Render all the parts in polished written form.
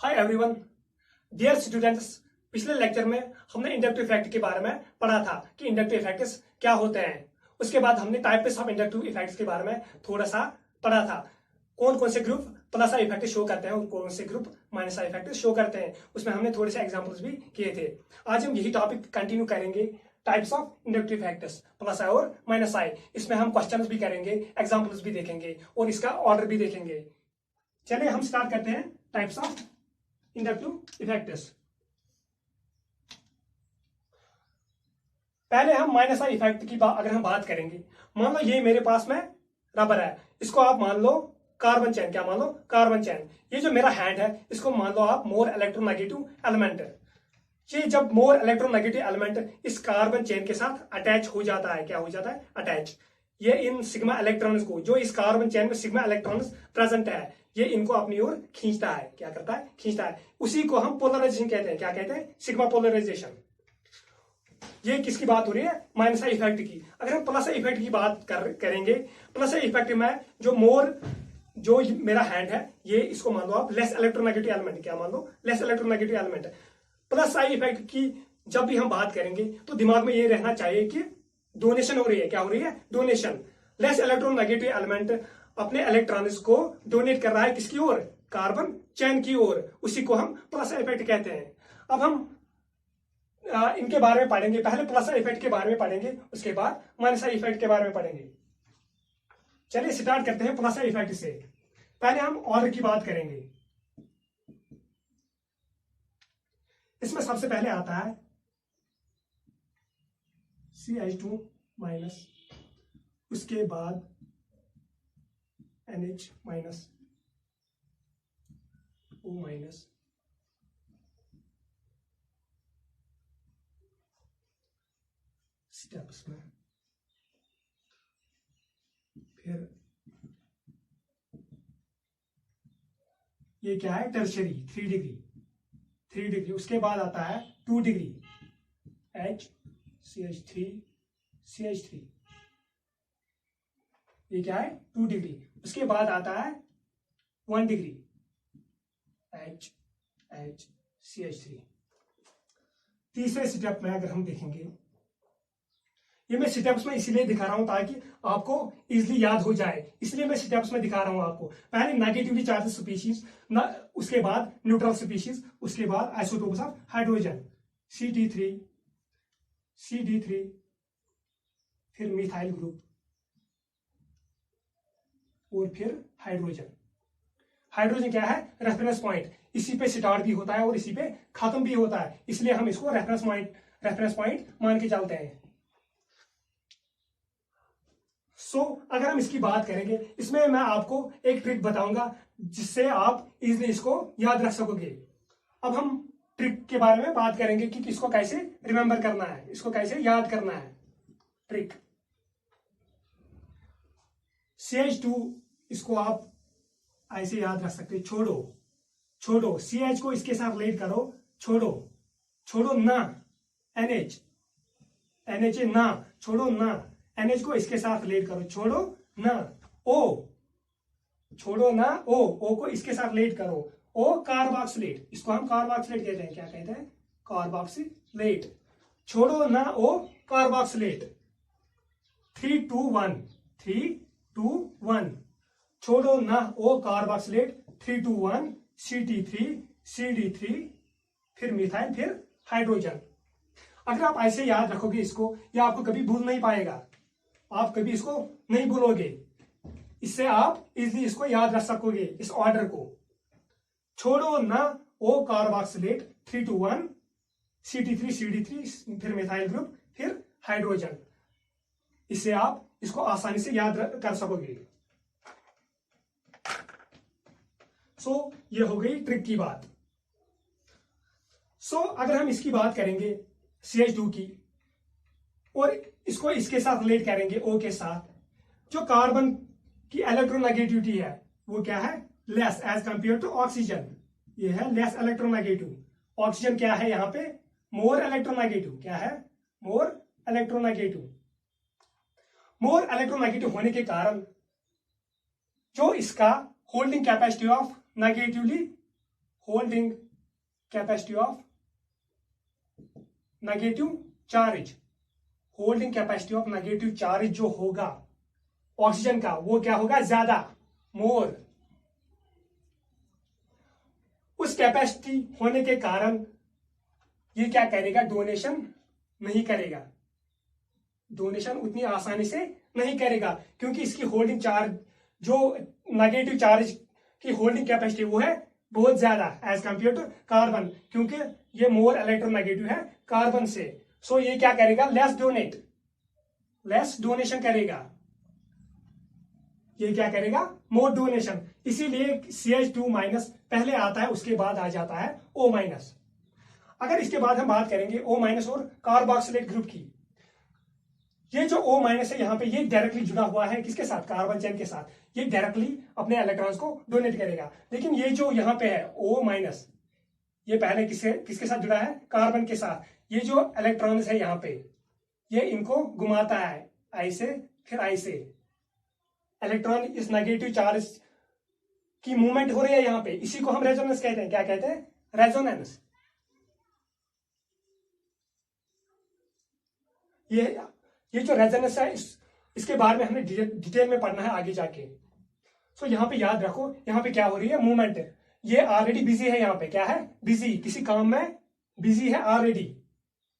हाय everyone, dear students. पिछले lecture में हमने इंडक्टिव इफेक्ट के बारे में पढ़ा था कि इंडक्टिव इफेक्ट्स क्या होते हैं। उसके बाद हमने टाइप्स ऑफ इंडक्टिव इफेक्ट्स के बारे में थोड़ा सा पढ़ा था। कौन कौन से group plus I effect show करते हैं और कौन से group minus I effect show करते हैं। उसमें हमने थोड़े से एग्जांपल्स भी किए थे। आज हम यही टॉपिक कंटिन्यू करेंगे, types of inductive effects plus I और माइनस आई। इसमें हम क्वेश्चंस भी करेंगे, एग्जांपल्स भी देखेंगे और इसका ऑर्डर भी देखेंगे। चलिए हम स्टार्ट करते हैं टाइप्स ऑफ इंडक्टिव इफेक्ट्स। पहले हम माइनस आई इफेक्ट की अगर हम बात करेंगे, मान लो ये मेरे पास में रबर है, इसको आप मान लो कार्बन चेन। क्या मान लो? Carbon chain. ये जो मेरा हैंड है इसको मान लो आप मोर इलेक्ट्रोनेगेटिव एलिमेंट। ये जब मोर इलेक्ट्रोनेगेटिव एलिमेंट इस कार्बन चेन के साथ अटैच हो जाता है, क्या हो जाता है? अटैच। ये इन सिग्मा इलेक्ट्रॉन्स को, जो इस कार्बन चेन में सिग्मा इलेक्ट्रॉन्स प्रेजेंट है, ये इनको अपनी ओर खींचता है। क्या करता है? खींचता है। उसी को हम पोलराइजेशन कहते हैं। क्या कहते हैं? Sigma polarisation. ये किसकी बात हो रही है? माइनस आई इफेक्ट की। अगर हम प्लस आई इफेक्ट की बात करेंगे, प्लस आई इफेक्ट में जो मेरा हैंड है, ये इसको मान लो आप लेस इलेक्ट्रोनेगेटिव एलिमेंट। क्या मान लो? Less electronegative element. Plus I effect की जब भी हम बात करेंगे तो दिमाग में ये रहना चाहिए कि डोनेशन हो रही है। क्या हो रही है? डोनेशन। लेस इलेक्ट्रोनेगेटिव एलिमेंट अपने इलेक्ट्रॉन्स को डोनेट कर रहा है किसकी ओर? कार्बन चेन की ओर। उसी को हम प्लस इफेक्ट कहते हैं। अब हम इनके बारे में पढ़ेंगे। पहले प्लस इफेक्ट के बारे में पढ़ेंगे, उसके बाद माइनस इफेक्ट के बारे में पढ़ेंगे। चलिए स्टार्ट करते हैं प्लस इफेक्ट से। पहले हम ऑर्डर की बात करेंगे। इसमें सबसे पहले आता है CH2 माइनस, उसके बाद NH minus, O minus, steps में, फिर ये क्या है? Tertiary 3 degree, 3 degree. उसके बाद आता है 2 डिग्री, H CH3 CH3। ये क्या है? 2 डिग्री। उसके बाद आता है 1 डिग्री, H H CH3। तीसरे स्टेप में अगर हम देखेंगे, ये मैं स्टेप्स में इसीलिए दिखा रहा हूं ताकि आपको इजीली याद हो जाए, इसलिए मैं स्टेप्स में दिखा रहा हूं आपको। पहले नेगेटिवली चार्ज स्पीशीज, उसके बाद न्यूट्रल स्पीशीज, उसके बाद आइसोटोप्स ऑफ हाइड्रोजन CD3 फिर मिथाइल ग्रुप और फिर हाइड्रोजन। हाइड्रोजन क्या है? Reference point. इसी पे स्टार्ट भी होता है और इसी पे खत्म भी होता है, इसलिए हम इसको रेफरेंस पॉइंट मान के चलते हैं। अगर हम इसकी बात करेंगे, इसमें मैं आपको एक ट्रिक बताऊंगा जिससे आप इजीली इसको याद रख सकोगे। अब हम ट्रिक के बारे में बात करेंगे कि इसको कैसे रिमेंबर करना है, इसको कैसे याद करना है। ट्रिक CH2, इसको आप ऐसे याद रख सकते हो। छोड़ो CH को इसके साथ रिलेट करो। छोड़ो ना NH ना, छोड़ो ना। NH को इसके साथ रिलेट करो। छोड़ो ना O को इसके साथ रिलेट करो। O कार्बोक्सिलेट, इसको हम कार्बोक्सिलेट कहते हैं। क्या कहते हैं? कार्बोक्सिलेट। छोड़ो ना O कार्बोक्सिलेट। 3 2 1 छोड़ो ना O कार्बोक्सिलेट। 3 2 1 CD3 फिर मिथाइल, फिर हाइड्रोजन। अगर आप ऐसे याद रखोगे इसको, या आपको कभी भूल नहीं पाएगा, आप कभी इसको नहीं भूलोगे। इससे आप इजीली इसको याद रख सकोगे, इस ऑर्डर को। छोड़ो ना O कार्बोक्सिलेट, 3 2 1 CD3 फिर मिथाइल ग्रुप, फिर हाइड्रोजन। इससे आप इसको आसानी से याद कर सकोगे। ये हो गई ट्रिक की बात। अगर हम इसकी बात करेंगे CH2 की, और इसको इसके साथ रिलेट करेंगे O के साथ, जो कार्बन की इलेक्ट्रोनेगेटिविटी है वो क्या है? Less as compare to oxygen. ये है लेस इलेक्ट्रोनेगेटिव। ऑक्सीजन क्या है यहां पे? More electronegative. क्या है? मोर इलेक्ट्रोनेगेटिव होने के कारण जो इसका holding capacity of negatively holding capacity of negative charge, holding capacity of negative charge जो होगा ऑक्सीजन का वो क्या होगा, ज्यादा, मोर। उस कैपेसिटी होने के कारण ये क्या करेगा, डोनेशन नहीं करेगा, डोनेशन उतनी आसानी से नहीं करेगा, क्योंकि इसकी होल्डिंग चार्ज, जो नेगेटिव चार्ज की होल्डिंग कैपेसिटी वो है बहुत ज्यादा एज कंपेयर टू कार्बन, क्योंकि ये मोर इलेक्ट्रोनेगेटिव है कार्बन से। सो ये क्या करेगा, लेस डोनेशन करेगा, ये क्या करेगा, मोर डोनेशन। इसीलिए CH2 माइनस पहले आता है, उसके बाद आ जाता है O माइनस। अगर इसके बाद हम बात करेंगे O माइनस और कार्बोक्सिलेट ग्रुप की, ये जो O माइनस है यहाँ पे, ये डायरेक्टली जुड़ा हुआ है किसके साथ, कार्बन चेन के साथ, ये डायरेक्टली अपने इलेक्ट्रॉन्स को डोनेट करेगा। लेकिन ये जो यहाँ पे है O माइनस, ये पहले किसके साथ जुड़ा है, कार्बन के साथ। ये जो इलेक्ट्रॉन्स है यहाँ पे, ये इनको घुमाता है ऐसे फिर ऐसे, इलेक्ट्रॉन इस नेगेटिव चार्ज की मूवमेंट हो रही है यहाँ पे, इसी को हम रेजोनेंस कहते हैं। क्या कहते हैं, रेजोनेंस। ये जो रेजोनेंस है, इसके बारे में हमें डिटेल में पढ़ना है आगे जाके। सो यहाँ पे याद रखो, यहाँ पे क्या हो रही है, मूवमेंट। ये ऑलरेडी बिजी है, यहाँ पे क्या है, बिजी, किसी काम में बिजी है ऑलरेडी।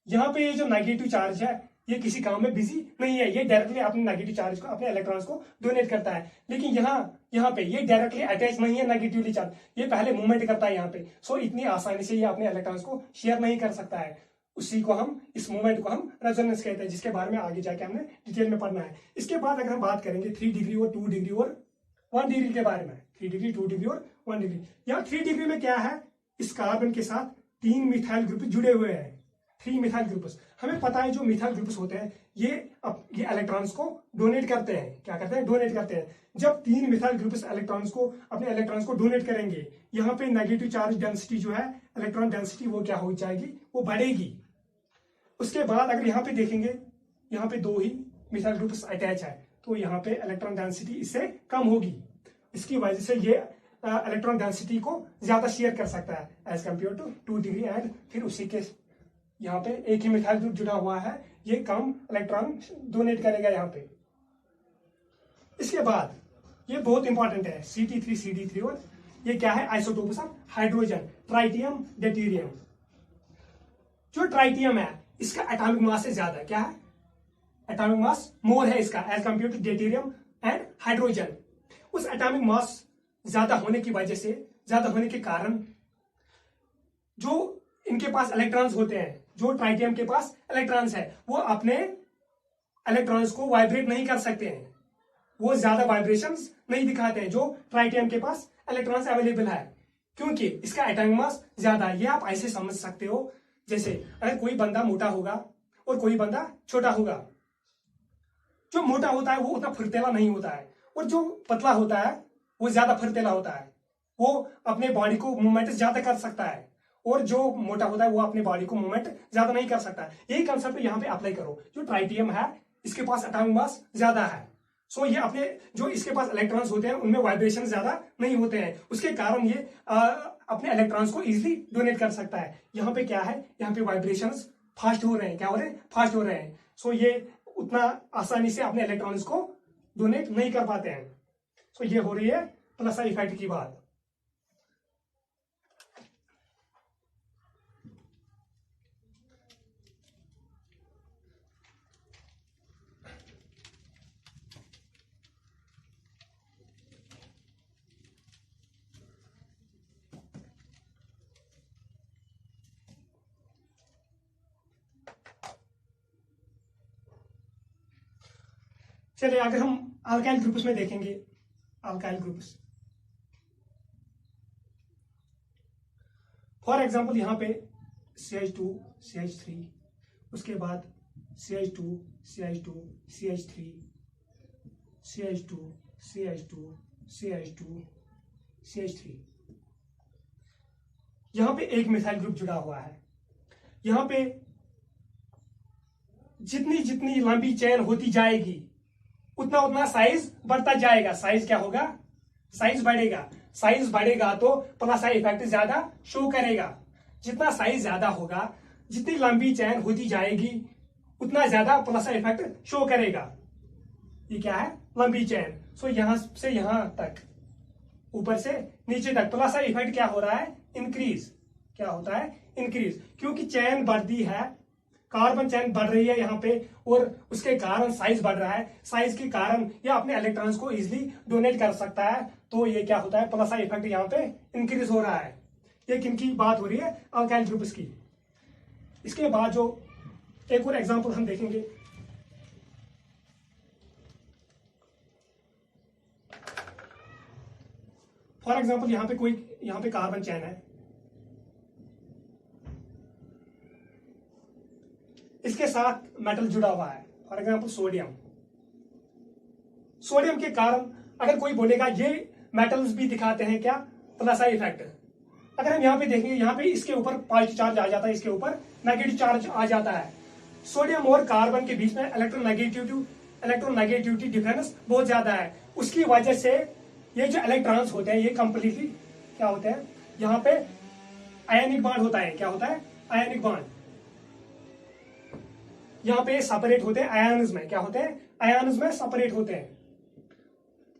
यहाँ पे ये जो नेगेटिव चार्ज है, ये किसी काम में बिजी नहीं है, ये डायरेक्टली अपने नेगेटिव चार्ज को, अपने इलेक्ट्रॉन्स को डोनेट करता है। लेकिन यहाँ पे ये डायरेक्टली अटैच नहीं है नेगेटिवली चार्ज, ये पहले मूवमेंट करता है यहाँ पे। सो इतनी आसानी से ये अपने इलेक्ट्रॉन्स को शेयर नहीं कर सकता है। उसी को हम, इस मूवमेंट को हम रेजोनेंस कहते हैं, जिसके बारे में आगे जाके हमने डिटेल में पढ़ना है। इसके बाद अगर हम बात करेंगे 3 डिग्री और 2 डिग्री और 1 डिग्री के बारे में, 3 डिग्री 2 डिग्री और 1 डिग्री। यहाँ 3 डिग्री में क्या है, इस कार्बन के साथ 3 मिथाइल ग्रुप जुड़े हुए हैं, 3 मिथाइल ग्रुप्स। हमें पता है जो मिथाइल ग्रुप्स होते हैं, ये इलेक्ट्रॉन्स को डोनेट करते हैं। क्या करते हैं, डोनेट करते हैं। जब 3 मिथाइल ग्रुप्स इलेक्ट्रॉन्स को, अपने इलेक्ट्रॉन्स को डोनेट करेंगे, यहाँ पे नेगेटिव चार्ज डेंसिटी जो है, इलेक्ट्रॉन डेंसिटी, वो क्या हो जाएगी, वो बढ़ेगी। उसके बाद अगर यहाँ पे देखेंगे, यहाँ पे 2 ही मिथाइल ग्रुप्स अटैच है, तो यहाँ पे इलेक्ट्रॉन डेंसिटी इससे कम होगी। इसकी वजह से ये इलेक्ट्रॉन डेंसिटी को ज्यादा शेयर कर सकता है as compare to 2 degree. And फिर उसी के यहाँ पे एक ही मिथाइल ग्रुप जुड़ा हुआ है, ये कम इलेक्ट्रॉन डोनेट करेगा यहाँ पे। इसके बाद ये बहुत इंपॉर्टेंट है, Ct3CD3, और ये क्या है, isotopes of hydrogen, tritium, deuterium. जो ट्राइटियम है, इसका एटॉमिक मास से ज्यादा, क्या है, एटॉमिक मास मोर है इसका as compare to deuterium and hydrogen. उस एटॉमिक मास ज्यादा होने की वजह से, ज्यादा होने के कारण, जो इनके पास इलेक्ट्रॉन्स होते हैं, जो ट्राइटियम के पास इलेक्ट्रॉन्स है, वो अपने इलेक्ट्रॉन्स को वाइब्रेट नहीं कर सकते हैं, वो ज्यादा वाइब्रेशंस नहीं दिखाते हैं जो ट्राइटियम के पास इलेक्ट्रॉन्स अवेलेबल है, क्योंकि इसका एटॉमिक मास ज्यादा है। ये आप ऐसे समझ सकते हो, जैसे अगर कोई बंदा मोटा होगा और कोई बंदा छोटा होगा, जो मोटा होता है वो उतना फुर्तीला नहीं होता है, और जो पतला होता है वो ज्यादा फुर्तीला होता है, वो अपने बॉडी को मूवमेंट ज्यादा कर सकता है, और जो मोटा होता है वो अपने बॉडी को मूवमेंट ज्यादा नहीं कर सकता है। यही कंसेप्ट यहाँ पे अप्लाई करो। जो ट्राइटियम है, इसके पास एटॉमिक मास ज्यादा है, सो ये अपने, जो इसके पास इलेक्ट्रॉन्स होते हैं उनमें वाइब्रेशन ज्यादा नहीं होते हैं, उसके कारण ये अपने इलेक्ट्रॉन्स को इजीली डोनेट कर सकता है। यहाँ पे क्या है, यहाँ पे वाइब्रेशंस फास्ट हो रहे हैं, क्या हो रहे हैं, फास्ट हो रहे हैं। सो ये उतना आसानी से अपने इलेक्ट्रॉन्स को डोनेट नहीं कर पाते हैं। सो ये हो रही है प्लस इफेक्ट की बात। चलिए अगर हम अल्काइल ग्रुप्स में देखेंगे, अल्काइल ग्रुप्स, फॉर एग्जांपल यहाँ पे CH2 CH3, उसके बाद CH2 CH2 CH3 CH2 CH2 CH2 CH3, यहाँ पे एक मिथाइल ग्रुप जुड़ा हुआ है। यहाँ पे जितनी जितनी लंबी चेन होती जाएगी, उतना उतना साइज बढ़ता जाएगा। साइज क्या होगा, साइज बढ़ेगा। साइज बढ़ेगा तो प्लस आई इफेक्ट ज्यादा शो करेगा। जितना साइज ज्यादा होगा, जितनी लंबी चैन होती जाएगी, उतना ज्यादा प्लस आई इफेक्ट शो करेगा। ये क्या है? लंबी चैन। सो यहां से यहां तक, ऊपर से नीचे तक प्लस आई इफेक्ट क्या हो रहा है? इंक्रीज। क्या होता है? इंक्रीज। क्योंकि चैन बढ़ती है, कार्बन चैन बढ़ रही है यहाँ पे, और उसके कारण साइज बढ़ रहा है। साइज के कारण यह अपने इलेक्ट्रॉन्स को इजिली डोनेट कर सकता है। तो ये क्या होता है? प्लस आई इफेक्ट यहाँ पे इंक्रीज हो रहा है। ये किनकी बात हो रही है? अल्काइल ग्रुप्स की। इसके बाद जो एक और एग्जांपल हम देखेंगे, फॉर एग्जांपल यहाँ पे कार्बन चैन है, इसके साथ मेटल जुड़ा हुआ है, फॉर एग्जांपल सोडियम। सोडियम के कारण अगर कोई बोलेगा ये मेटल्स भी दिखाते हैं क्या? Plus I effect. अगर हम यहाँ पे देखेंगे, यहाँ पे इसके ऊपर पॉजिटिव चार्ज आ जाता है, इसके ऊपर नेगेटिव चार्ज आ जाता है। सोडियम और कार्बन के बीच में इलेक्ट्रोनेगेटिविटी डिफरेंस बहुत ज्यादा है। उसकी वजह से ये जो इलेक्ट्रॉन्स होते हैं ये कंप्लीटली क्या होते हैं? यहाँ पे आयनिक बॉन्ड होता है। क्या होता है? Ionic bond. यहाँ पे सेपरेट होते हैं आयन्स में। क्या होते हैं? आयन्स में सेपरेट होते हैं।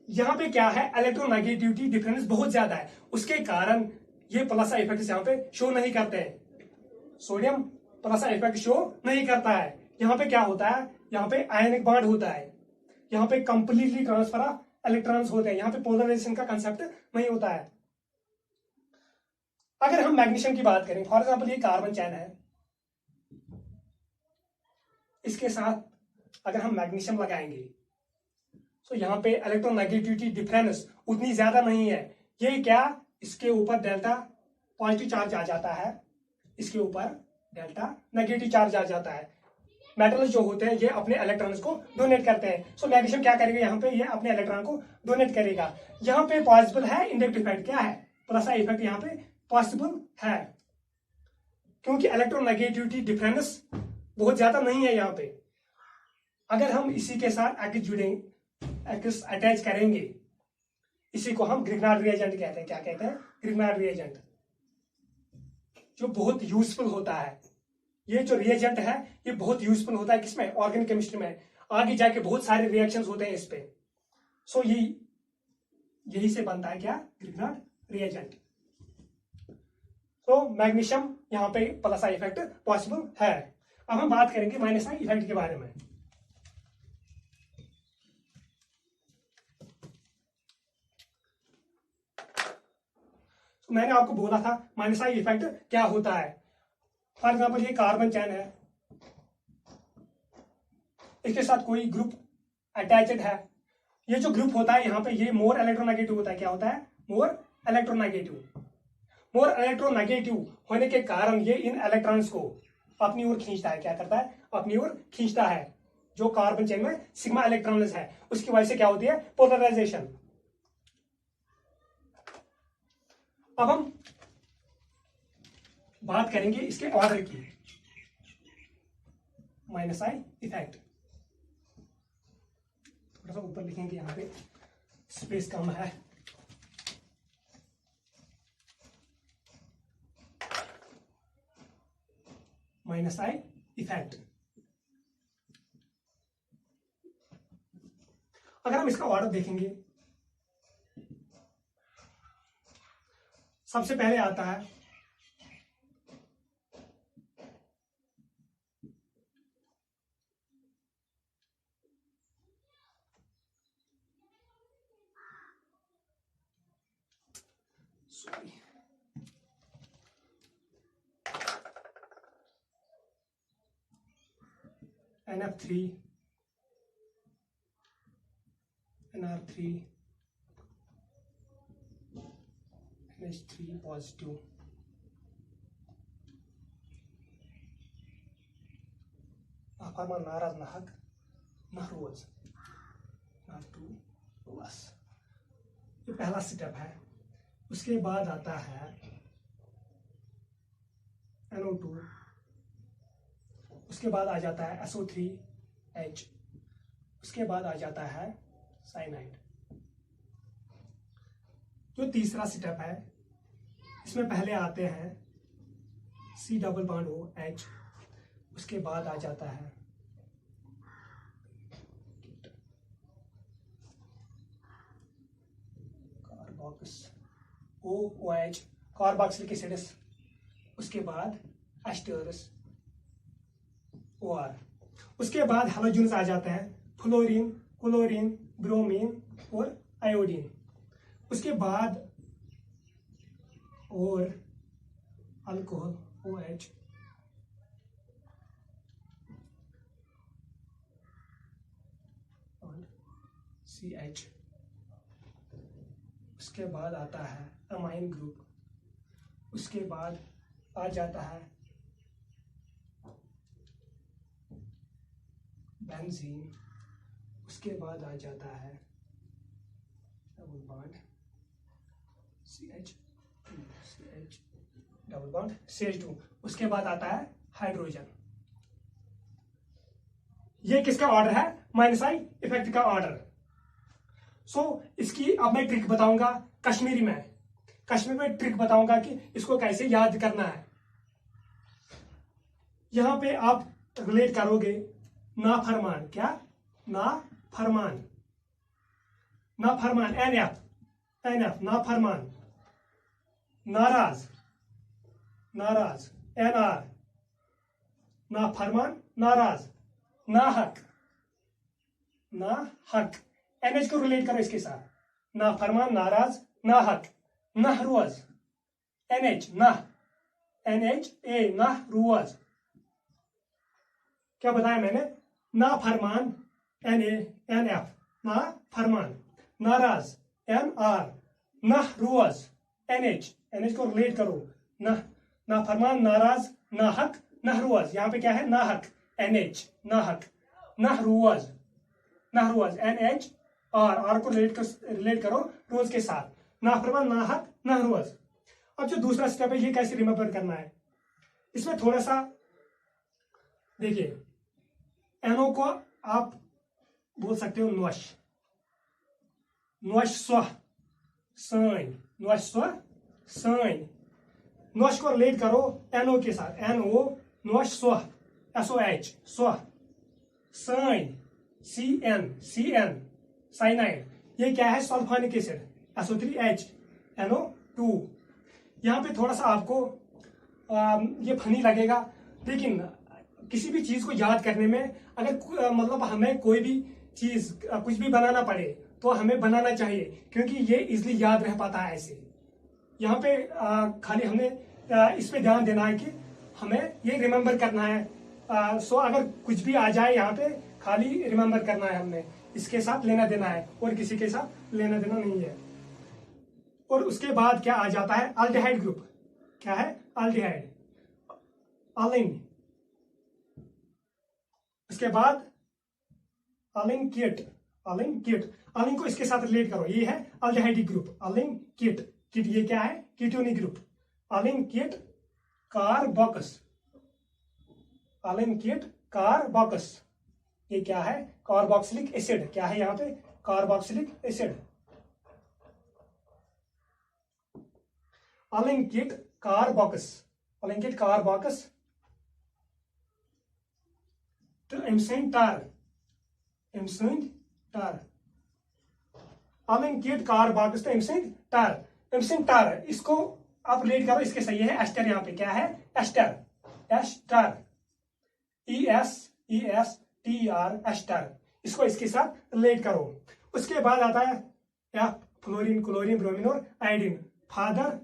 यहाँ पे क्या है? इलेक्ट्रोनेगेटिविटी डिफरेंस बहुत ज्यादा है। उसके कारण ये प्लस आई इफेक्ट यहाँ पे शो नहीं करते हैं। Sodium plus I effect show नहीं करता है। यहाँ पे क्या होता है? यहाँ पे आयनिक बॉन्ड होता है। यहाँ पे कंप्लीटली ट्रांसफर ऑफ इलेक्ट्रॉन्स होते हैं। यहाँ पे पोलराइजेशन का कंसेप्ट नहीं होता है। अगर हम मैग्नीशियम की बात करें, फॉर एग्जांपल ये कार्बन चैन है, इसके साथ अगर हम मैग्नीशियम लगाएंगे तो यहाँ पे इलेक्ट्रोनेगेटिविटी डिफरेंस उतनी ज्यादा नहीं है। ये क्या? इसके ऊपर डेल्टा पॉजिटिव चार्ज आ जाता है, इसके ऊपर डेल्टा नेगेटिव चार्ज आ जाता है। मेटल्स जो होते हैं ये अपने इलेक्ट्रॉन्स को डोनेट करते हैं। सो मैग्नीशियम क्या करेगा? यहाँ पे ये अपने इलेक्ट्रॉन को डोनेट करेगा। यहाँ पे पॉसिबल है इंडक्टिव इफेक्ट। क्या है? प्लस आई इफेक्ट यहाँ पे पॉसिबल है, क्योंकि इलेक्ट्रोनेगेटिविटी डिफरेंस बहुत ज्यादा नहीं है यहाँ पे। अगर हम इसी के साथ एक्स अटैच करेंगे, इसी को हम ग्रिग्नार्ड रिएजेंट कहते हैं। क्या कहते हैं? ग्रिग्नार्ड रिएजेंट, जो बहुत यूजफुल होता है। ये जो रिएजेंट है ये बहुत यूजफुल होता है। किसमें? ऑर्गेनिक केमिस्ट्री में। आगे जाके बहुत सारे रिएक्शंस होते हैं इस पे। सो यही से बनता है क्या? Grignard reagent. तो मैग्नीशियम यहाँ पे प्लस आई इफेक्ट पॉसिबल है। अब हम बात करेंगे माइनस आई इफेक्ट के बारे में। तो मैंने आपको बोला था माइनस आई इफेक्ट क्या होता है। फॉर एग्जाम्पल ये कार्बन चैन है, इसके साथ कोई ग्रुप अटैच्ड है। ये जो ग्रुप होता है यहाँ पे ये मोर इलेक्ट्रोनेगेटिव होता है। क्या होता है? More electronegative. मोर इलेक्ट्रोनेगेटिव होने के कारण ये इन इलेक्ट्रॉन्स को अपनी ओर खींचता है। क्या करता है? अपनी ओर खींचता है। जो कार्बन चेन में सिग्मा इलेक्ट्रॉन्स है उसकी वजह से क्या होती है? पोलराइजेशन। अब हम बात करेंगे इसके ऑर्डर की। माइनस आई इफेक्ट थोड़ा सा ऊपर लिखेंगे, यहाँ पे स्पेस कम है। माइनस आई इफेक्ट, अगर हम इसका ऑर्डर देखेंगे, सबसे पहले आता है NF3, NR3, NH3 पॉजिटिव, अफामा नाराज नाहक नहरोज नाटू बस। ये पहला स्टेप है। उसके बाद आता है NO2, उसके बाद आ जाता है SO3H, उसके बाद आ जाता है साइनाइड। जो तीसरा स्टेप है इसमें पहले आते हैं C डबल बॉन्ड OH, उसके बाद आ जाता है कार्बोक्स OH, कार्बोक्सिलिक एसिड, उसके बाद एस्टर्स OR, उसके बाद हैलोजन्स आ जाते हैं फ्लोरीन, क्लोरीन, ब्रोमीन और आयोडीन, उसके बाद और अल्कोहल OH, और CH, उसके बाद आता है अमाइन ग्रुप, उसके बाद आ जाता है बेंजीन, उसके बाद आ जाता है double bond CH double bond CH2, उसके बाद आता है हाइड्रोजन। ये किसका ऑर्डर है? माइनस आई इफेक्ट का ऑर्डर। सो इसकी अब मैं ट्रिक बताऊंगा कश्मीरी में ट्रिक बताऊंगा कि इसको कैसे याद करना है। यहां पे आप रिलेट करोगे नाफरमान, क्या? नाफरमान, नाफरमान NF नाफरमान, नाराज NR, नाफरमान नाराज, नाहक NH को रिलेट करो इसके साथ, नाफरमान नाराज नाहक, नहरोज NH NHA नहरोज, क्या बताया मैंने? नाफरमान NF नाफरमान, नाराज NR, नहरोज NH को रिलेट करो, नाफरमान नाराज नाहक नहरोज, यहाँ पे क्या है? नाहक NH नाहक, नहरोज NH, और को रिलेट करो रोज के साथ, नाफरमान नाहक नहरोज। अब जो दूसरा स्टेप है ये कैसे रिमेंबर करना है, इसमें थोड़ा सा देखिए, NO को आप बोल सकते हो नोश को रिलेट करो NO के साथ, NO नोश SOH CN साइनाइड, ये क्या है? Sulphonic acid SO3H NO2। यहाँ पे थोड़ा सा आपको ये फनी लगेगा, लेकिन किसी भी चीज को याद करने में अगर मतलब हमें कोई भी चीज कुछ भी बनाना पड़े तो हमें बनाना चाहिए, क्योंकि ये इजिली याद रह पाता है ऐसे। यहाँ पे खाली हमने इस पे ध्यान देना है कि हमें ये रिमेम्बर करना है। सो अगर कुछ भी आ जाए यहाँ पे खाली रिमेम्बर करना है, हमने इसके साथ लेना देना है और किसी के साथ लेना देना नहीं है। और उसके बाद क्या आ जाता है? Aldehyde group. क्या है? अल्डिहाइड, अलिन, उसके बाद अलिन को इसके साथ रिलेट करो, ये है अल्डिहाइड ग्रुप, अलिन किट, ये क्या है? कीटोनिक ग्रुप, अलिन किट कार्बोक्स, ये क्या है? कार्बोक्सिलिक एसिड, क्या है यहाँ पे? कार्बोक्सिलिक एसिड, अलिन किट कार्बोक्स, तो एमसिन टार, अलिन किट कार्बोक्स, तो एमसिन टार, इसको आप रिलेट करो इसके सही है एस्टर, यहाँ पे क्या है? एस्टर ESTER एस्टर, इसको इसके साथ रिलेट करो। उसके बाद आता है F, फ्लोरीन, क्लोरीन, ब्रोमीन और iodine, father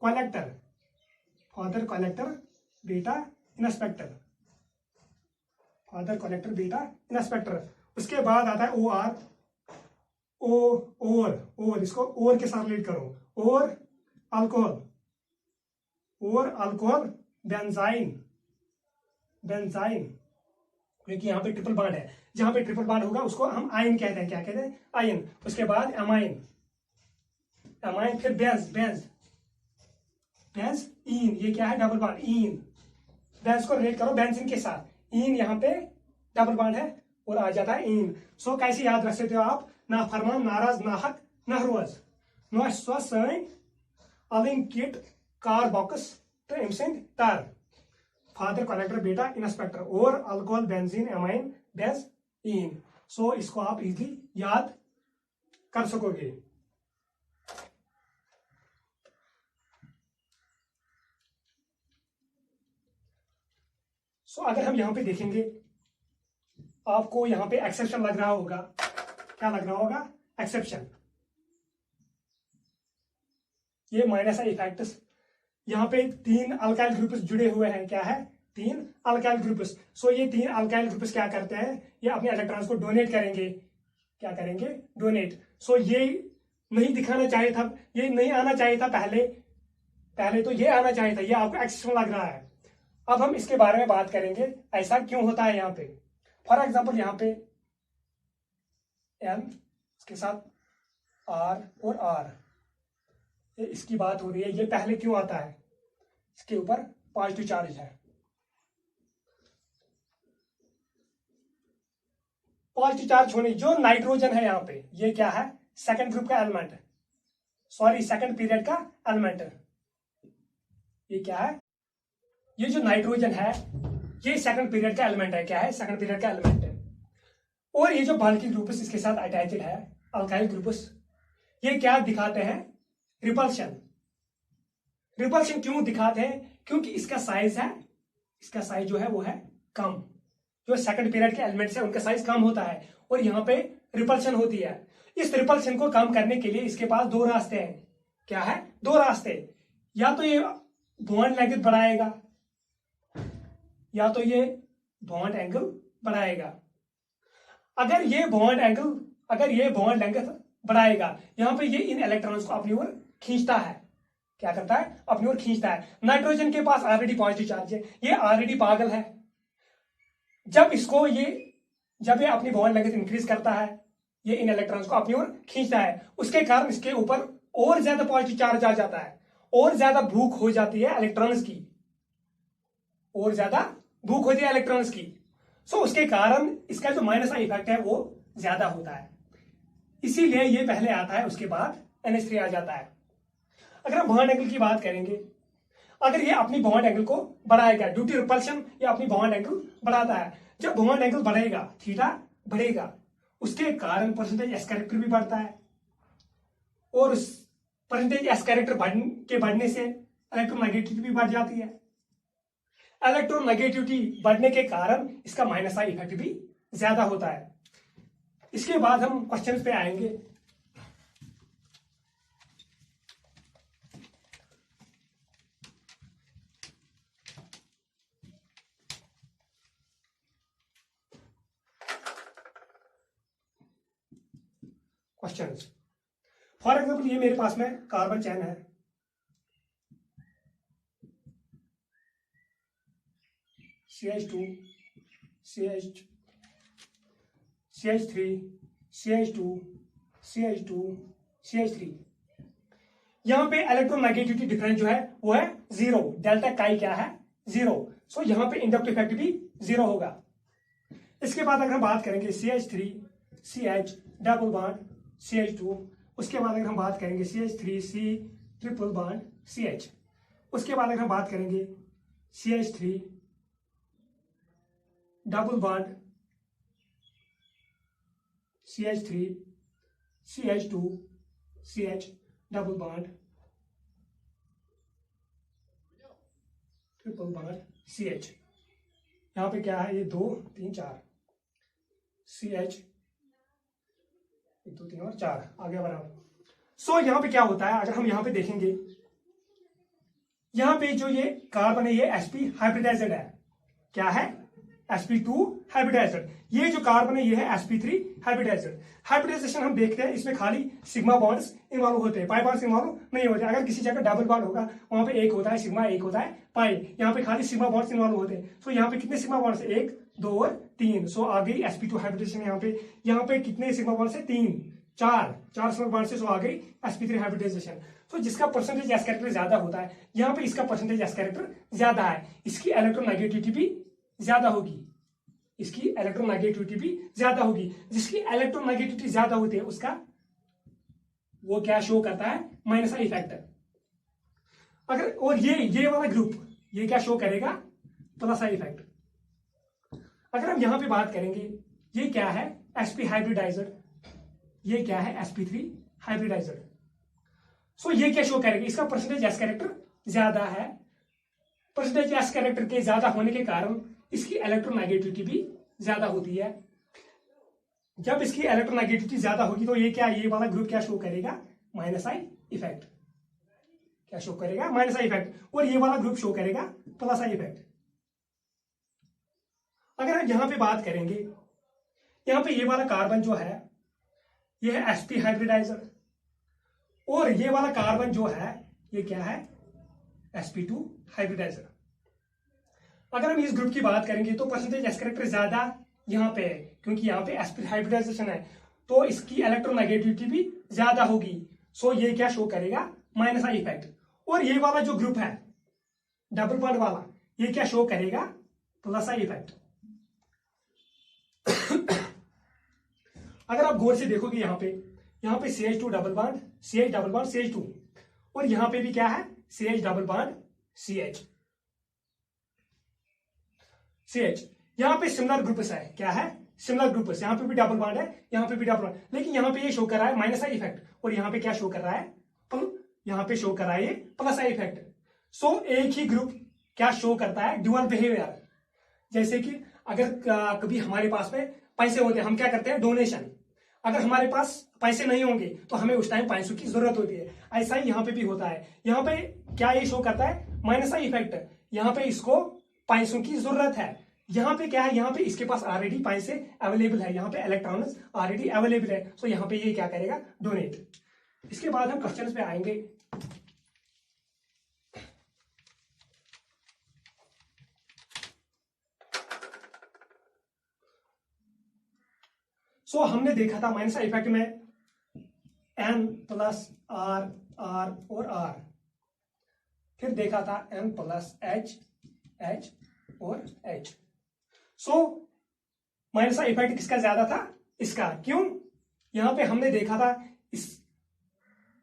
collector beta inspector, उसके बाद आता है OR, इसको OR के साथ रिलेट करो, और अल्कोहल बेंजाइन, क्योंकि यहाँ पे ट्रिपल बॉन्ड है, जहां पे ट्रिपल बॉन्ड होगा उसको हम आयन कहते हैं। क्या कहते हैं? आयन। उसके बाद अमाइन, फिर बेंजीन, ये क्या है? डबल बॉन्ड, ईन, बेंज को रिलेट करो बेंजीन के साथ, ईन यहाँ पे डबल बॉन्ड है और आ जाता है ईन। सो कैसे याद रख सकते हो आप? नाफरमान, नाराज, नाहक, नहरोज। nós só saem além kit carbox trimsin tar father collector बेटा इंस्पेक्टर और अल्कोहल बेंजीन एमाइन बेंजीन। सो इसको आप इजीली याद कर सकोगे। सो अगर हम यहां पे देखेंगे, आपको यहां पे एक्सेप्शन लग रहा होगा। क्या लग रहा होगा? एक्सेप्शन। ये माइनस है इफेक्ट्स। यहां पे 3 अल्काइल ग्रुप्स जुड़े हुए हैं। क्या है? 3 अल्काइल ग्रुप्स। सो ये 3 अल्काइल ग्रुप्स क्या करते हैं? ये अपने इलेक्ट्रॉन्स को डोनेट करेंगे। क्या करेंगे? डोनेट। सो ये नहीं दिखाना चाहिए था, ये नहीं आना चाहिए था पहले तो ये आना चाहिए था। ये आपको एक्सेप्शन लग रहा है। अब हम इसके बारे में बात करेंगे, ऐसा क्यों होता है। यहाँ पे फॉर एग्जाम्पल यहाँ पे M इसके साथ R और R, ये इसकी बात हो रही है। ये पहले क्यों आता है? इसके ऊपर पॉजिटिव चार्ज है। पॉजिटिव चार्ज होने, जो नाइट्रोजन है यहाँ पे, ये क्या है? सेकंड ग्रुप का एलिमेंट है, सॉरी सेकंड पीरियड का एलिमेंट है। ये क्या है? ये जो नाइट्रोजन है ये सेकंड पीरियड का एलिमेंट है। क्या है? सेकंड पीरियड का एलिमेंट है। और ये जो बाल्की ग्रुप्स इसके साथ अटैच्ड है, अल्काइल ग्रुप्स, ये क्या दिखाते हैं? रिपल्शन। रिपल्शन क्यों दिखाते हैं? क्योंकि इसका साइज है, इसका साइज जो है वो है कम। जो सेकंड पीरियड के एलिमेंट्स है उनका साइज कम होता है और यहाँ पे रिपल्शन होती है। इस रिपल्शन को कम करने के लिए इसके पास 2 रास्ते हैं। क्या है? 2 रास्ते। या तो ये बॉन्ड लेंथ बढ़ाएगा या तो ये बॉन्ड एंगल बढ़ाएगा। अगर ये बॉन्ड लेंथ बढ़ाएगा, यहां पे ये इन इलेक्ट्रॉन्स को अपनी ओर खींचता है। क्या करता है? अपनी ओर खींचता है। नाइट्रोजन के पास ऑलरेडी पॉजिटिव चार्ज है, ये ऑलरेडी पागल है। जब ये अपनी बॉन्ड लेंथ इंक्रीज करता है, ये इन इलेक्ट्रॉन्स को अपनी ओर खींचता है, उसके कारण इसके ऊपर और ज्यादा पॉजिटिव चार्ज आ जाता है, और ज्यादा भूख हो जाती है इलेक्ट्रॉन्स की, और ज्यादा भूख होती है इलेक्ट्रॉन्स की। सो उसके कारण इसका जो माइनस का इफेक्ट है वो ज्यादा होता है। इसीलिए ये पहले आता है, उसके बाद NH3 आ जाता है। अगर हम बॉन्ड एंगल की बात करेंगे, अगर ये अपनी बॉन्ड एंगल को बढ़ाएगा ड्यू टू रिपल्शन, ये अपनी बॉन्ड एंगल बढ़ाता है। जब बॉन्ड एंगल बढ़ेगा, थीटा बढ़ेगा, उसके कारण परसेंटेज एस कैरेक्टर भी बढ़ता है, और उस परसेंटेज एस कैरेक्टर बढ़ने से इलेक्ट्रोनेगेटिविटी भी बढ़ जाती है। इलेक्ट्रोनेगेटिविटी बढ़ने के कारण इसका माइनस का इफेक्ट भी ज्यादा होता है। इसके बाद हम क्वेश्चंस पे आएंगे। क्वेश्चंस फॉर एग्जांपल ये मेरे पास में कार्बन चैन है, CH2 CH3 CH2 CH2 CH3। यहां पे इलेक्ट्रोनेगेटिविटी डिफरेंस जो है वो है 0। डेल्टा काई क्या है? 0। सो यहां पे इंडक्टिव इफेक्ट भी 0 होगा। इसके बाद अगर हम बात करेंगे CH3 CH double bond CH2, उसके बाद अगर हम बात करेंगे CH3 C triple bond CH, उसके बाद अगर हम बात करेंगे CH3 double bond CH3 CH2 CH double bond triple bond CH। यहां पे क्या है? ये 2 3 4 CH 1 2 3 और 4 आगे बराबर। सो यहां पे क्या होता है? अगर हम यहां पे देखेंगे, यहां पे जो ये कार्बन है ये sp हाइब्रिडाइज्ड है। क्या है? sp2 hybridised. ये जो कार्बन है ये है sp3 हाइब्रिडाइज्ड। हाइब्रिडाइजेशन हम देखते हैं, इसमें खाली सिग्मा बॉन्ड्स इन्वॉल्व होते हैं, पाई बॉन्ड्स इन्वॉल्व नहीं होते। अगर किसी जगह डबल बॉन्ड होगा वहां पे एक होता है सिग्मा, एक होता है पाई। यहाँ पे खाली सिग्मा बॉन्ड्स इन्वॉल्व होते हैं। सो यहाँ पे कितने सिग्मा बॉन्ड्स? 1 2 और 3। सो आ गई sp2 हाइब्रिडाइजेशन। यहाँ पे कितने सिग्मा बॉन्ड्स है? 3 4 सिग्मा बॉन्ड्स से। सो आ गई sp3 हाइब्रिडाइजेशन। सो जिसका परसेंटेज एस कैरेक्टर ज्यादा होता है, यहाँ पे इसका परसेंटेज एस कैरेक्टर ज्यादा है, इसकी इलेक्ट्रोनेगेटिविटी भी ज्यादा होगी, इसकी इलेक्ट्रोनेगेटिविटी भी ज्यादा होगी। जिसकी इलेक्ट्रोनेगेटिविटी ज्यादा होती है उसका वो क्या शो करता है, माइनस आई इफेक्ट। अगर और ये वाला ग्रुप ये क्या शो करेगा, प्लस आई इफेक्ट। अगर हम यहां पे बात करेंगे, ये क्या है, sp हाइब्रिडाइजर, ये क्या है, sp3 हाइब्रिडाइजर। सो ये क्या शो करेगा, इसका परसेंटेज एस कैरेक्टर ज्यादा है। परसेंटेज एस कैरेक्टर के ज्यादा होने के कारण इसकी इलेक्ट्रोनेगेटिविटी भी ज्यादा होती है। जब इसकी इलेक्ट्रोनेगेटिविटी ज्यादा होगी तो ये क्या, ये वाला ग्रुप क्या शो करेगा, माइनस आई इफेक्ट। क्या शो करेगा, माइनस आई इफेक्ट। और ये वाला ग्रुप शो करेगा प्लस आई इफेक्ट। अगर हम यहां पे बात करेंगे, यहां पे ये वाला कार्बन जो है ये है sp हाइब्रिडाइजर, और ये वाला कार्बन जो है ये क्या है, sp2 हाइब्रिडाइजर। अगर हम इस ग्रुप की बात करेंगे तो परसेंटेज एस कैरेक्टर ज्यादा यहां पे है, क्योंकि यहां पे sp हाइब्रिडाइजेशन है तो इसकी इलेक्ट्रोनेगेटिविटी भी ज्यादा होगी। सो ये क्या शो करेगा, माइनस आई इफेक्ट। और ये वाला जो ग्रुप है डबल बॉन्ड वाला, ये क्या शो करेगा, प्लस आई इफेक्ट। अगर आप गौर से देखोगे यहां पे CH2 double bond CH double bond CH2, और यहां पे भी क्या है, CH डबल बॉन्ड CH। यहां पे सिमिलर ग्रुप्स है, क्या है, सिमिलर ग्रुप्स। यहां पे भी डबल बॉन्ड है, यहां पे भी डबल बॉन्ड, लेकिन यहां पे ये शो कर रहा है माइनस आई इफेक्ट, और यहां पे क्या शो कर रहा है, यहां पे शो कर रहा है ये प्लस आई इफेक्ट। सो एक ही ग्रुप क्या शो करता है, ड्यूअल बिहेवियर। जैसे कि अगर कभी हमारे पास में पैसे होते हैं, हम क्या करते हैं, डोनेशन। अगर हमारे पास पैसे नहीं होंगे तो हमें उस टाइम पैसों की जरूरत होती है। ऐसा ही यहां पे भी होता है। यहां पे क्या ये शो करता है, माइनस आई इफेक्ट। यहां पे इसको पैसों की जरूरत है। यहां पे क्या है, यहां पे इसके पास ऑलरेडी पैसे अवेलेबल है, यहां पे इलेक्ट्रॉन्स ऑलरेडी अवेलेबल है। सो यहां पे ये क्या करेगा, डोनेट। इसके बाद हम क्वेश्चंस पे आएंगे। सो हमने देखा था माइनस इफेक्ट में N प्लस R और R, फिर देखा था N प्लस H और H। सो माइनस इफेक्ट किसका ज्यादा था, इसका। क्यों, यहां पे हमने देखा था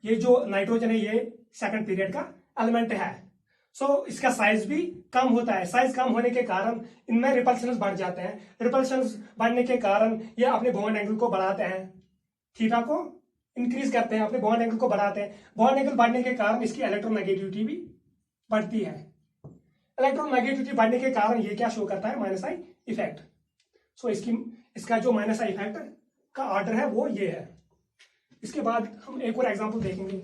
ये जो नाइट्रोजन है ये सेकंड पीरियड का एलिमेंट है। सो इसका साइज भी कम होता है। साइज कम होने के कारण इनमें रिपल्शंस बढ़ जाते हैं। रिपल्शंस बढ़ने के कारण ये अपने बॉन्ड एंगल को बढ़ाते हैं, थीटा को इंक्रीज करते हैं, अपने बॉन्ड एंगल को बढ़ाते हैं। बॉन्ड एंगल बढ़ने के कारण इसकी इलेक्ट्रोनेगेटिविटी भी बढ़ती है। इलेक्ट्रोनेगेटिविटी बढ़ने के कारण ये क्या शो करता है, माइनस आई इफेक्ट। सो इसका जो माइनस आई इफेक्ट का ऑर्डर है वो ये है। इसके बाद हम एक और एग्जांपल देखेंगे।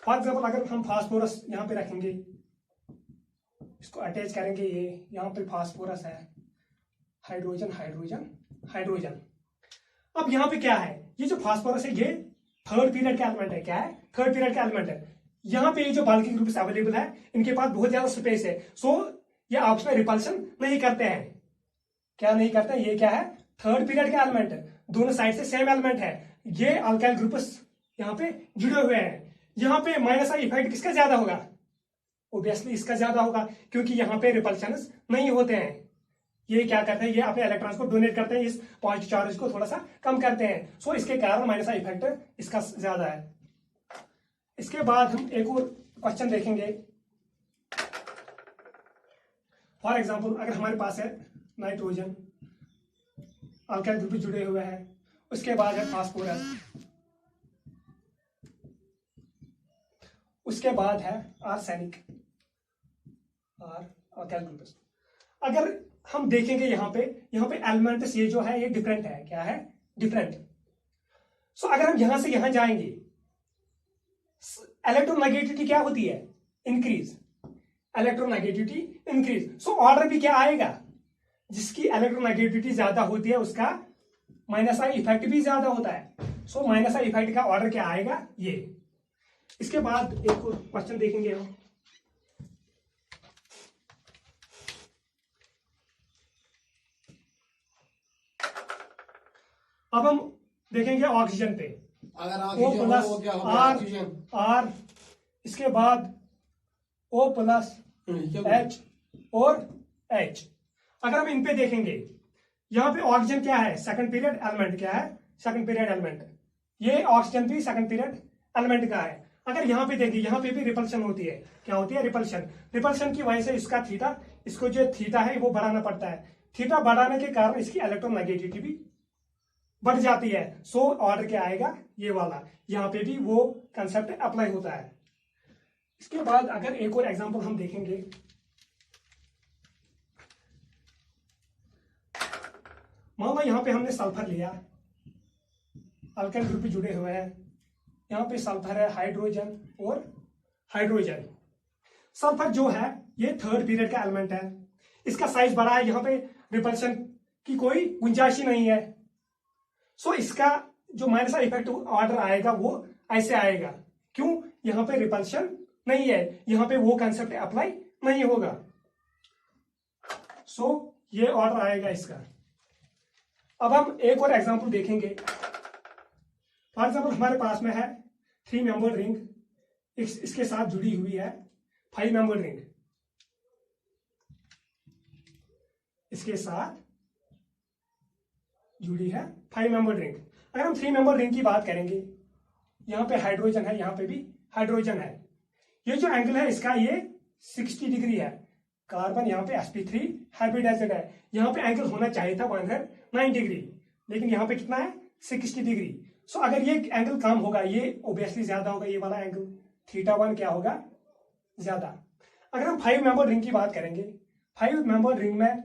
फॉर एग्जांपल अगर हम फास्फोरस यहां पे रखेंगे, इसको अटैच करेंगे, ये यहां पे फास्फोरस है, हाइड्रोजन हाइड्रोजन हाइड्रोजन। अब यहां पे क्या है, ये जो फास्फोरस है ये थर्ड पीरियड का एलिमेंट है। क्या है, थर्ड पीरियड का एलिमेंट है। यहां पे ये जो बाल्की ग्रुप्स अवेलेबल है इनके पास बहुत ज्यादा स्पेस है। सो ये आपस में रिपल्शन नहीं करते हैं। क्या नहीं करते हैं, ये क्या है, थर्ड पीरियड का एलिमेंट है, दोनों साइड से सेम एलिमेंट है। ये अल्काइल ग्रुप्स यहां पे जुड़े हुए हैं। यहां पे माइनस आई इफेक्ट किसका ज्यादा होगा, ऑब्वियसली इसका ज्यादा होगा, क्योंकि यहां पे रिपल्शंस नहीं होते हैं। ये क्या करते हैं, ये अपने इलेक्ट्रॉन्स को डोनेट करते हैं, इस पॉजिटिव चार्ज को थोड़ा सा कम करते हैं। सो इसके कारण माइनस आई इफेक्ट इसका ज्यादा है। इसके बाद हम एक और क्वेश्चन देखेंगे। फॉर एग्जाम्पल अगर हमारे पास है नाइट्रोजन, अल्काइल ग्रुप जुड़े हुए हैं, उसके बाद है फास्फोरस, उसके बाद है आर्सेनिक अल्काइल ग्रुप्स। अगर हम देखेंगे यहां पे एलिमेंट्स ये जो है ये डिफरेंट है। क्या है, डिफरेंट। सो अगर हम यहां से यहां जाएंगे, इलेक्ट्रोनेगेटिविटी क्या होती है, increase. Electronegativity increase. So order भी क्या आएगा, जिसकी इलेक्ट्रोनेगेटिविटी ज्यादा होती है उसका माइनस आई इफेक्ट भी ज्यादा होता है। सो माइनस आई इफेक्ट का ऑर्डर क्या आएगा, ये। इसके बाद एक और क्वेश्चन देखेंगे हम। अब हम देखेंगे ऑक्सीजन पे। अगर O प्लस आर, इसके बाद O प्लस H और H। अगर हम इन पे देखेंगे, यहां पे ऑक्सीजन क्या है, सेकंड पीरियड एलिमेंट क्या है, सेकंड पीरियड एलिमेंट, ये ऑक्सीजन भी सेकंड पीरियड एलिमेंट का है। अगर यहाँ पे देखिए, यहाँ पे भी रिपल्शन होती है। क्या होती है? रिपल्शन। रिपल्शन की वजह से इसका थीटा, इसको जो थीटा है वो बढ़ाना पड़ता है। थीटा बढ़ाने के कारण इसकी इलेक्ट्रोनेगेटिविटी भी बढ़ जाती है। सो ऑर्डर क्या आएगा? ये वाला। यहाँ पे भी वो कंसेप्ट अप्लाई होता है। इसके बाद अगर एक और एग्जांपल हम देखेंगे, मान लो यहाँ पे हमने सल्फर लिया, अल्काइल ग्रुप जुड़े हुए हैं, यहाँ पे सल्फर है, हाइड्रोजन और हाइड्रोजन। सल्फर जो है ये थर्ड पीरियड का एलिमेंट है, इसका साइज बड़ा है, यहाँ पे रिपल्शन की कोई गुंजाइश ही नहीं है। सो इसका जो माइनस इफेक्ट ऑर्डर आएगा वो ऐसे आएगा। क्यों? यहाँ पे रिपल्शन नहीं है, यहाँ पे वो कंसेप्ट अप्लाई नहीं होगा। सो ये ऑर्डर आएगा इसका। अब हम एक और एग्जांपल देखेंगे। फॉर एग्जांपल हमारे पास में है 3 मेंबर रिंग, इसके साथ जुड़ी हुई है 5 मेंबर रिंग, इसके साथ जुड़ी है 5 मेंबर रिंग। अगर हम 3 मेंबर रिंग की बात करेंगे, यहां पे हाइड्रोजन है, यहां पे भी हाइड्रोजन है। ये जो एंगल है इसका ये 60 डिग्री है। कार्बन यहाँ पे sp3 हाइब्रिडाइज्ड है, यहाँ पे एंगल होना चाहिए था 109 डिग्री, लेकिन यहाँ पे कितना है? 60 डिग्री। सो अगर ये एंगल कम होगा, ये ओबियसली ज्यादा होगा, ये वाला एंगल θ1 क्या होगा? ज्यादा। अगर हम 5 मेंबर रिंग की बात करेंगे, 5 मेंबर रिंग में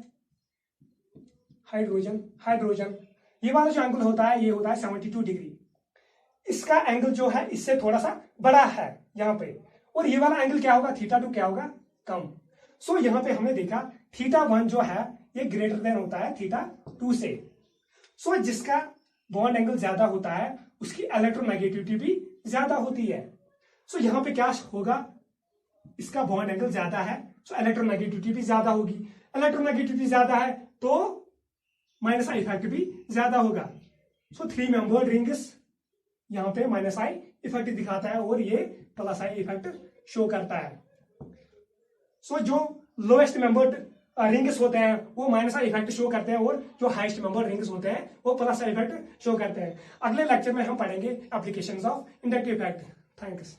हाइड्रोजन हाइड्रोजन, ये वाला जो एंगल होता है ये होता है 72 डिग्री। इसका एंगल जो है इससे थोड़ा सा बड़ा है यहाँ पे, और ये वाला एंगल क्या होगा? θ2 क्या होगा? कम। सो यहाँ पे हमने देखा θ1 जो है ये ग्रेटर देन होता है θ2 से। सो जिसका बॉन्ड एंगल ज्यादा होता है उसकी इलेक्ट्रोनेगेटिविटी भी ज्यादा होती है। सो यहाँ पे क्या होगा? इसका बॉन्ड एंगल ज्यादा है, सो इलेक्ट्रोनेगेटिविटी भी ज्यादा होगी। इलेक्ट्रोनेगेटिविटी ज्यादा है तो माइनस आई इफेक्ट भी ज्यादा होगा। सो 3 मेंबर रिंग्स यहाँ पे माइनस आई इफेक्ट दिखाता है और ये प्लस आई इफेक्ट शो करता है। सो जो लोएस्ट मेंबर्ड रिंग्स होते हैं वो माइनस आई इफेक्ट शो करते हैं, और जो हाईएस्ट मेंबर रिंग्स होते हैं वो प्लस आई इफेक्ट शो करते हैं। अगले लेक्चर में हम पढ़ेंगे applications of inductive effect. Thanks.